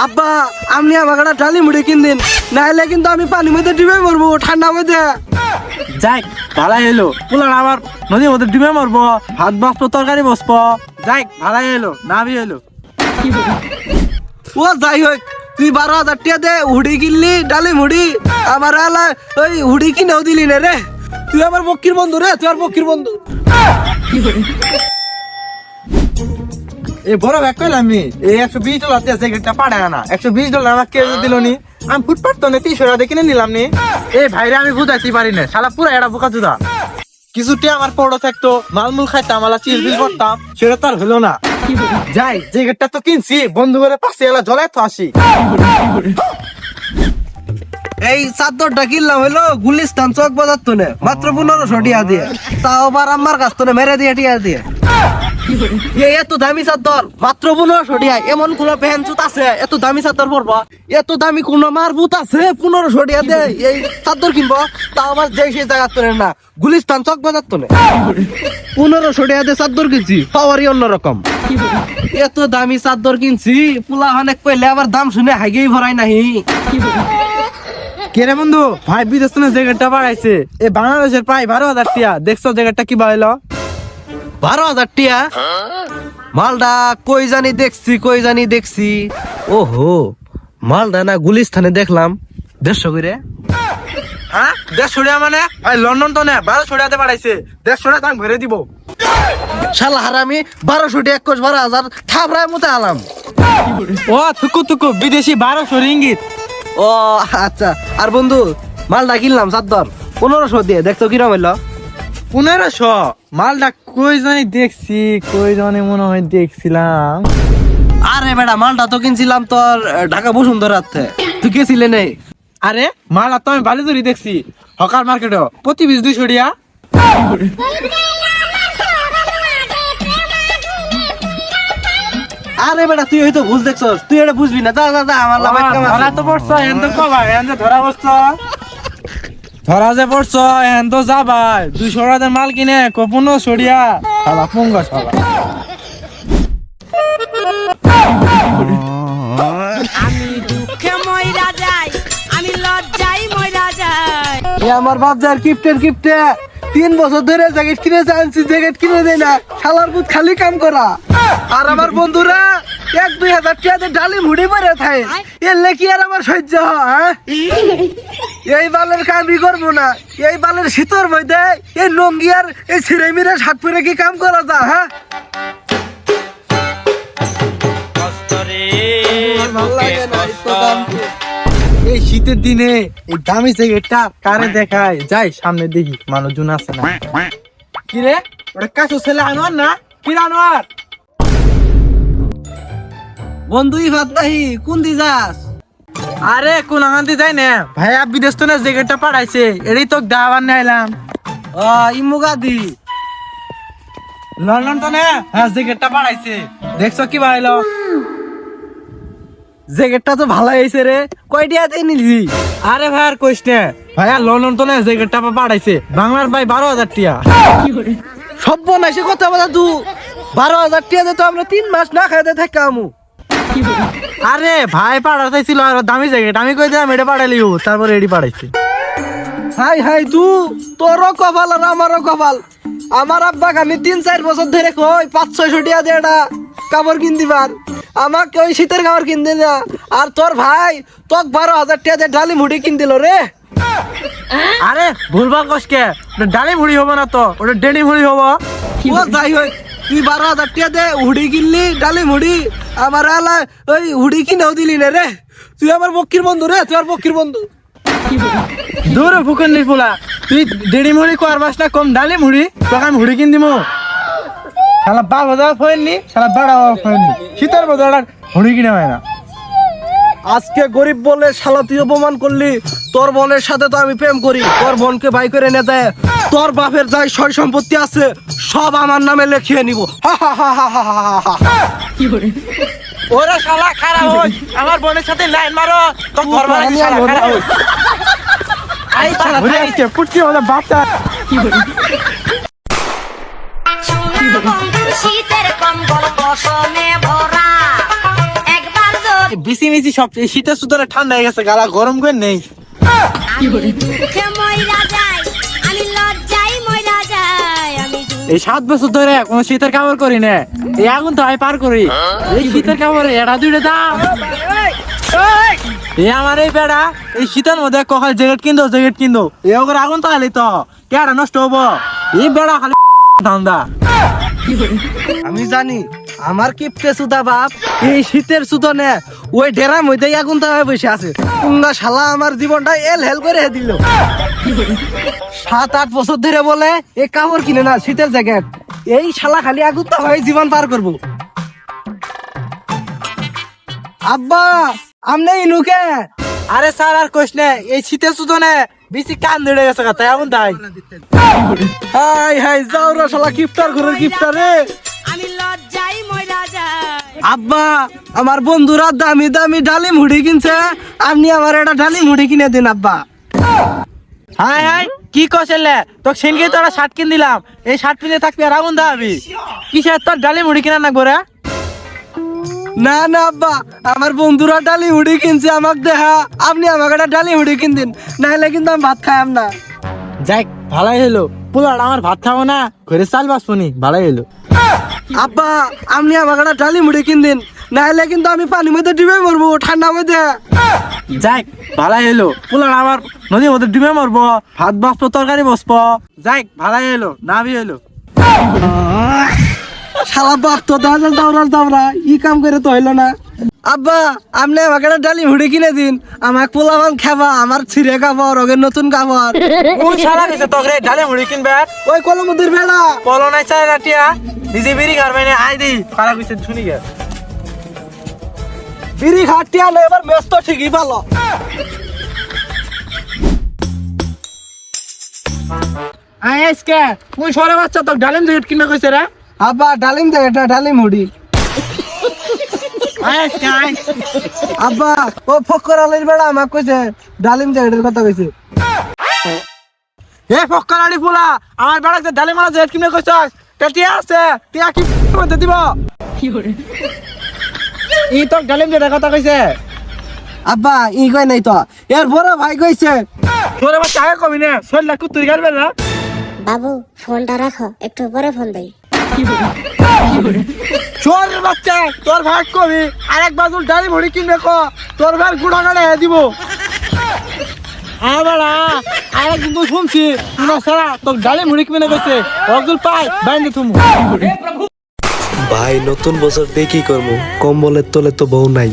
আব্বা আপনি আমাকে একটা ডালি মুড়ি কিন দিন, নাহলে কিন্তু আমি পানির মধ্যে ডুবে মরবো ঠান্ডা মধ্যে। যাই ভালাই এলো পোলার আমার নদীর মধ্যে ডিমে মরবো, ভাত বসবো তরকারি বসবো। যাই ভালাই এলো নাবি এলো। ও যাই হোক, তুই 12,000 টাকা দে হুডি কিনলি ডালি মুড়ি, আমার আলা ওই হুডি কিনেও দিলি না রে। তুই আমার পক্ষীর বন্ধু রে, তুই আমার পক্ষীর বন্ধু। এই বড় ব্যাগ কইলাম আমি এই $120 দিয়ে জ্যাকেটটা পাড়ায় না, $120 আমাকে কেউ দিল নি। আমি ফুটপাত তো 300 টাকা কিনে নিলাম নি। এই ভাইরে আমি বুঝাইতে পারি না, শালা পুরো এটা বোকা চুদা। কিছুটি আমার পড়ো থাকতো, মালমুল খাইতাম, আলা চিল বিল করতাম, সেটা তো আর হলো না। যাই জ্যাকেটটা তো কিনছি, বন্ধু করে পাশে এলা জ্বলাই তো আসি। এই চাদরটা কিনলাম হলো গুলিস্তান চক বাজার তো নে, মাত্র 1500 টাকা দিয়ে, তাও আবার আমার কাছ থেকে মেরে দিয়ে টিয়া দিয়ে। এত দামি চাদর মাত্র 1500 টাকা, এমন কোন প্যান্ট আছে এত দামি চাদর পরবো? এত দামি কোন মারবুত আছে 1500 টাকা দিয়ে এই চাদর কিনবো? তাও আবার যে সেই জায়গা তো না, গুলিস্তান চক বাজার তো নে। 1500 টাকা দিয়ে চাদর কিনছি, পাওয়ারই অন্যরকম। এত দামি চাদর কিনছি, পোলা অনেক কইলে আবার দাম শুনে হাগেই ভরাই নাহি। কে রে বন্ধু, ভাই বিদেশ থেকে জ্যাকেটটা পাঠাইছে, এই বাংলাদেশের প্রায় 12,000 টাকা। দেখছো জ্যাকেটটা কি বাইলো? 12,000 টাকা? মালটা কই জানি দেখছি। ওহো, মালটা না গুলিস্তানে দেখলাম 150 করে। হ্যাঁ 150 টাকা মানে? লন্ডন তো না, 1200 টাকাতে পাঠাইছে। 150 টাকা দাম ভরে দিব। শালা হারামি, 1200 টাকা 12,000 থাবরায় মতো আলাম। ও থুকু বিদেশি 1200 রিঙ্গিত। ও আচ্ছা। আর বন্ধু মালটা কিনলাম চাদর 1500 দিয়ে, দেখছো কিরম হইলো? 1500? মালটা কই জানি মনে হয় দেখছিলাম। আরে বেটা, মালটা তো কিনছিলাম তোর ঢাকা বসুন্ধরাতে, তুই গেছিলে নেই? আরে মালটা তো আমি বালিজুরি দেখছি, হকার মার্কেটে প্রতি পিস 200 টাকা। আরে বেটা, তুই হয়তো ভুল দেখছস, তুই এটা বুঝবি না। যা আমার লাভ ধরা তো পড়ছো, এখন তো কবা এখন ধরা পড়ছো, ধরা যে পড়ছো এখন তো যা ভাই 200 টাকার মাল কিনে 1500 টাকা শালা পঙ্গা শালা। আমি দুঃখে মইরা যাই, আমি লজ্জায় মইরা যাই। আমার বাপজার কিপটে 3 বছর ধরে জ্যাকেট কিনে আনছি, জ্যাকেট কিনে দেয় না, শালার পুত খালি কাম করা। আর আমার বন্ধুরা 1-2 হাজার টাকা ডালি মুড়ি পরে থাকে, এলে কি আর আমার সহ্য হয়? এই বালের কামই করবো না, এই বালের শীতর মধ্যে এই নঙ্গি আর এই ছিঁড়ে মিরে শার্ট পরে কি কাম করা যা? হ্যাঁ ভাল লাগে না এই তো কাম। এই শীতের দিনে এই দামি জ্যাকেটটা কারে দেখায়? যাই সামনে দেখি মানুষজন আছে না। কি রে ওটা কাছে ছেলে আনোয়ার না? কি রে আনোয়ার? বন্ধুই ভাত নাহি, কোন দি যাস? আরে কোন আনতে যাই না ভাইয়া, বিদেশ তো না জ্যাকেটটা পাঠাইছে, এটাই তো দাবার নিয়ে আইলাম। ইমুগাদি লন্ডন তো না, হ্যাঁ জ্যাকেটটা পাঠাইছে। দেখছো কি ভাইলো? জ্যাকেটটা তো ভালো হয়েছে রে, কয়টা দিয়ে নিলি? আরে ভাই আর কইস না ভাইয়া, লন্ডন তো না জ্যাকেটটা পাঠাইছে, বাংলার ভাই 12,000 টাকা। সভ্য না সে কথা বলা তুই, 12,000 টাকা তো আমরা 3 মাস না খাইতে থাকামু। আরে ভাই পাঠাইছিল আর দামি জ্যাকেট, আমি কই দিলাম এটা পাঠাইলিও, তারপর এডি পাঠাইছে। হাই তোরও কপাল আর আমারও কপাল। আমার আব্বা আমি 3-4 বছর ধরে কই 500-600 টাকা দিয়ে একটা কাপড় কিন দিবার, আমাকে ওই শীতের কাপড় কিন দিল না। আর তোর ভাই তোক 12,000 টাকা দিয়ে ডালি মুড়ি কিন দিল রে। আরে ভুলভাল কসকে, ওটা ডালি মুড়ি হবো না তো, ওটা ডেনি মুড়ি হবো। ও যাই হোক, তুই 12,000 টাকা দিয়ে হুডি কিনলি ডালি মুড়ি, আমার আলা ওই হুডি কিনেও দিলি না রে। তুই আমার পক্ষীর বন্ধু রে, তুই আমার পক্ষীর বন্ধু। দূর ফুকন ফুলা, তুই ডেনি মুড়ি করবাস না, কম ডালি মুড়ি তোকে আমি হুড়ি কিন দিমু। শালা 12,000 ফেননি, শালা 12,000 ফেননি, শীতের বাজার হুড়ি কিনে হয় না। আজকে গরিব বলে শালা তুই অপমান করলি। তোর বোনের সাথে তো আমি প্রেম করি, তোর বোনকে বাই করে নিয়ে যায়, তোর বাপের যাই সয় সম্পত্তি আছে সব আমার নামে লিখিয়ে নিব। ওরা শালা খারাপ হই, আমার বোনের সাথে লাইন মারো তো ঘর বাড়ি শালা খারাপ হই। আই শালা আজকে পুটকি হলো বাপটা। শোনো বন্ধু শীতের কম্বল পশমে ভরা, একবার বিসি মিসি সব এই শীতের সুতরে ঠান্ডা হয়ে গেছে গালা গরম করে নেই আমি দুঃখে মইরা যাই আমি লজ্জাই মইরা যাই আমি এই 7 বছর ধরে কোনো শীতের কাপড় করি না এই আগুন তো আমি পার করি এই শীতের কাপড়ে এটা দুইটা দাম এই আমার এই বেড়া এই শীতের মধ্যে কখন জ্যাকেট কিনতো এই ওকে আগুন তো খালি তো কেডা নষ্ট হবো এই বেড়া খালি ধান্দা আমি জানি আমার কিপটে সুদা বাপ এই শীতের সুদনে ওই ডেরার মধ্যে আগুন তো বসে আছে কুঙ্গা শালা আমার জীবনটা হেল করে দিল 7-8 বছর ধরে বলে এই কাপড় কিনে না শীতের জ্যাকেট এই শালা খালি আগুন তো হয়ে জীবন পার করবো আব্বা আমনে ইনুকে আরে স্যার আর কইস না এই শীতের সুদনে বেশি কান ধরে গেছে তাই এমন তাই হাই হাই যাও রে শালা কিপটার ঘরের কিপটার রে আমি লজ্জাই মইরা যাই আব্বা আমার বন্ধুরা দামি দামি ডালি মুড়ি কিনছে আপনি আমার একটা ডালি মুড়ি কিনে দিন আব্বা হাই হাই কি কইছিলে তোকে সেনকে তো একটা শার্ট কিন দিলাম এই শার্ট পিনে থাকবি আর আগুন দাবি কিসের তোর ডালি মুড়ি কিনা না করে না না আব্বা আমার বন্ধুরা ডালি মুড়ি কিনছে আমাকে দেখা আপনি আমাকে একটা ডালি মুড়ি কিন দিন নাহলে কিন্তু আমি ভাত খাইম না যাক ভালাই হলো পোলার আমার ভাত খাবো না ঘরে চাল বাসবনি ভালাই হলো আব্বা আপনি আমাকে একটা ডালি মুড়ি কিন দিন নাহলে কিন্তু আমি পানির মধ্যে ডুবে মরবো ঠান্ডার মধ্যে যাক ভালাই হলো পোলার আমার নদীর মধ্যে ডুবে মরবো ভাত বাসবো তরকারি বসবো যাক ভালাই হলো নাবি হলো শালা বাপ তো দাওরা ই কাম করে তো হইলো না আব্বা আপনি আমাকে একটা ডালি মুড়ি কিনে দিন আমাকে পোলাবান খাবা আমার ছিঁড়ে কাপড় ওকে নতুন কাপড় কোন সারা গেছে তোকে ডালে মুড়ি কিনবে ওই কলমুদির বেড়া পলো নাই চাই রাটিয়া নিজে বিড়ি খাবে না আই দি পারা কইছে শুনি গে বিড়ি খাটিয়া না এবার মেস তো ঠিকই ভালো আই আজকে কোন সরে বাচ্চা তো ডালিম জ্যাকেট কিনবে কইছে রে আব্বা ডালিম দে এটা ডালিম মুড়ি আই আজকে আই আব্বা ও ফক্কর আলির বেড়া আমাকে কইছে ডালিম জ্যাকেটের কথা কইছে এ ফক্করাড়ি পোলা আমার বেড়াতে ডালিম মারা জ্যাকেট কিনবে কইছস টিয়া আছে টিয়া কি মধ্যে দিব ই তো ডালিম জ্যাকেটের কথা কইছে আব্বা ই কই নাই তো এর বড় ভাই কইছে তোরে বাচ্চা আগে কবি না 6 লাখ তুই গালবে না বাবু ফোনটা রাখো একটু পরে ফোন দেই চোর বাচ্চা তোর ভাই কবি আরেক বাজুল ডালি মুড়ি কিনবে কো তোর ভাই গুড়া গাড়ে দিব আবারা আরেক কিন্তু শুনছি না সারা তোর ডালি মুড়ি কিনে কইছে রজুল পাই বাইন্দে তুমি ভাই নতুন বছর দিয়ে কি করবো কম্বলের তলে তো বউ নাই